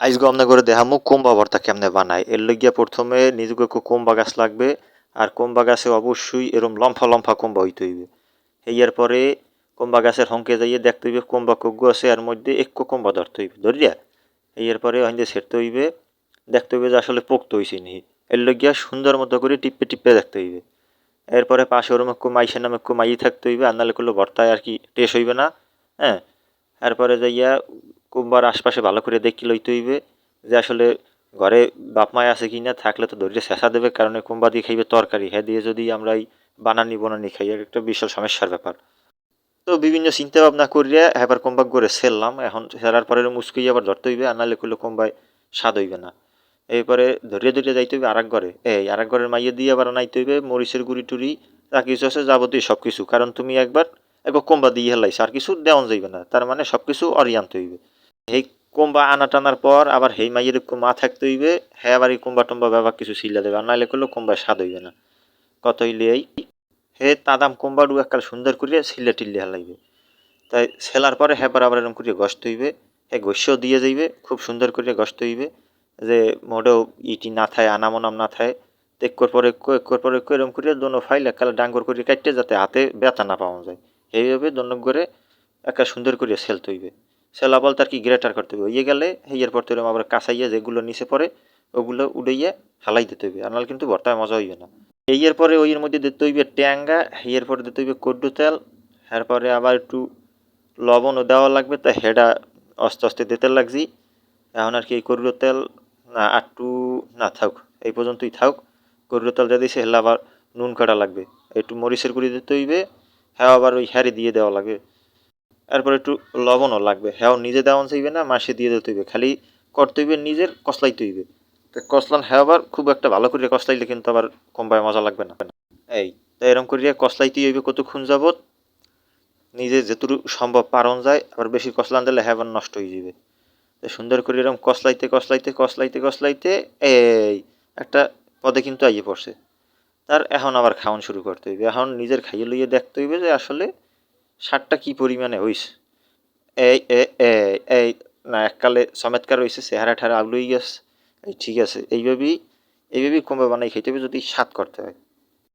আইজগো আমনে করে দেখামু কোম্বা ভর্তা কেমনে বানায়। এর লইগিয়া প্রথমে নিজকে কোম্বা গাছ লাগবে। আর কোম্বা গাছে অবশ্যই এরম লম্ফা লম্ফা কোম্বা হইতে হইবে। হইয়ার পরে কোম্বা গাছের হংকে যাইয়ে দেখতে হইবে কোম্বা কগ্গু আছে, এর মধ্যে একটু কোম্বা ধরতে হইবে, ধরিয়া এর পরে হইতে ছেড়তে হইবে, দেখতে হইবে যে আসলে পোক্ত হইছে নি। এর লইগিয়া সুন্দর মতো করে টিপে টিপে দেখতে হইবে। এরপরে পাশে ওরম একটু মাইসের নামে একটু মাই থাকতে হইবে, আর নাহলে করলে ভর্তায় আর কি টেস্ট হইবে না। হ্যাঁ, এরপরে যাইয়া কুম্বার আশপাশে ভালো করে দেখি লইতে হইবে যে আসলে ঘরে বাপ মায় আছে কি না, থাকলে তো ধৈর্য শেষা দেবে, কারণ কুম্বা দিয়ে খাইবে তরকারি, হ্যাঁ দিয়ে যদি আমরা এই বানানি বনানি খাই একটা বিশাল সমস্যার ব্যাপার। তো বিভিন্ন চিন্তা ভাবনা করিয়া এবার কোম্বাক করে সেরলাম। এখন সেরার পরে মুসকুই আবার ধরতে হইবে, আর নাহলে করলে কোম্বায় স্বাদ হইবে না। এরপরে ধরিয়ে ধরিয়ে যাইতে হইবে আরেক ঘরে, এই আরেক ঘরের মাইয়ে দিয়ে আবার আনাইতে হইবে মরিচের গুড়ি টুড়ি যা কিছু আছে যাবতীয় সব কিছু, কারণ তুমি একবার কোম্বা দিয়ে হেলাইছ, আর কিছু দেওয়ান যাইবে না, তার মানে সব কিছু অরি আনতে হইবে। এই কোম্বা আনা টানার পর আবার হেই মাইয়ের মা থাকতে হইবে, হ্যাঁ আবার এই কোম্বা টোম্বা ব্যবহার কিছু সিলা দেবে, আর নাহলে করলে কোম্বায় স্বাদ হইবে না। কত হইলে এই হে তাদাম কোম্বাডু একটা সুন্দর করিয়া সিলে টিল্লে হেলাইবে। তাই সেলার পরে হ্যাঁ আবার এরকম করিয়া গসতে হইবে, হ্যাঁ গস্যও দিয়ে যাইবে, খুব সুন্দর করিয়া গসতে হইবে যে মোটেও ইটি না থায় আনামনাম না থায়। একর পরে একর পরে এরকম করিয়া দোনো ফাইল এককালে ডাঙ্গর করিয়া কাটতে যাতে হাতে ব্যথা না পাওয়া যায়, এইভাবে দোনো করে একটা সুন্দর করিয়া সেলতে হইবে। সেলা বল তার কি গ্রেটার করতে হবে ইয়ে গেলে হেয়ার পর তো আবার কাঁচাইয়া যেগুলো নিচে পড়ে ওগুলো উড়াইয়া হালাই দিতে হইবে, আর নাহলে কিন্তু ভর্তায় মজা হইবে না। এর পরে ওইয়ের মধ্যে দিতে হইবে ট্যাঙ্গা, এর পরে দিতে হইবে কড্ডু তেল, এরপরে আবার একটু লবণও দেওয়া লাগবে, তা হেডা আস্তে আস্তে দিতে লাগছি। এখন আর কি এই কড়ুর তেল না একটু না থাক, এই পর্যন্তই থাক। কড়ুর তেল যা দিয়েছে হেলা আবার নুন কাটা লাগবে, একটু মরিচের গুঁড়ি দিতে হইবে, হ্যাঁ আবার ওই হ্যারি দিয়ে দেওয়া লাগবে। এরপর একটু লবণও লাগবে, হ্যাঁ নিজে দেওয়া চাইবে না, মাসে দিয়ে দিতে হইবে, খালি করতে হইবে নিজের কসলাইতে হইবে। তো কসলান হ্যাঁ আবার খুব একটা ভালো করে কসলাইলে কিন্তু আবার কম্বায় মজা লাগবে না। এই তো এরকম করিয়া কসলাইতেই হইবে কতক্ষণ যাবত, নিজে যেটুকু সম্ভব পারন যায়, আবার বেশি কসলান দিলে হ্যাঁ আবার নষ্ট হয়ে যাবে। তো সুন্দর করে এরকম কসলাইতে কসলাইতে কসলাইতে কসলাইতে এই একটা পদে কিন্তু আইয়ে পড়ছে। তার এখন আবার খাওয়ান শুরু করতে হইবে, এখন নিজের খাইয়ে লইয়ে দেখতে হইবে যে আসলে স্বাদটা কি পরিমাণে হইছে। এই এ এই এই না এককালে চমৎকার হইছে, চেহারা ঠেহারা আউলই গেছে, এই ঠিক আছে, এইভাবেই কমবে বানাই খাইতে হবে যদি স্বাদ করতে হয়।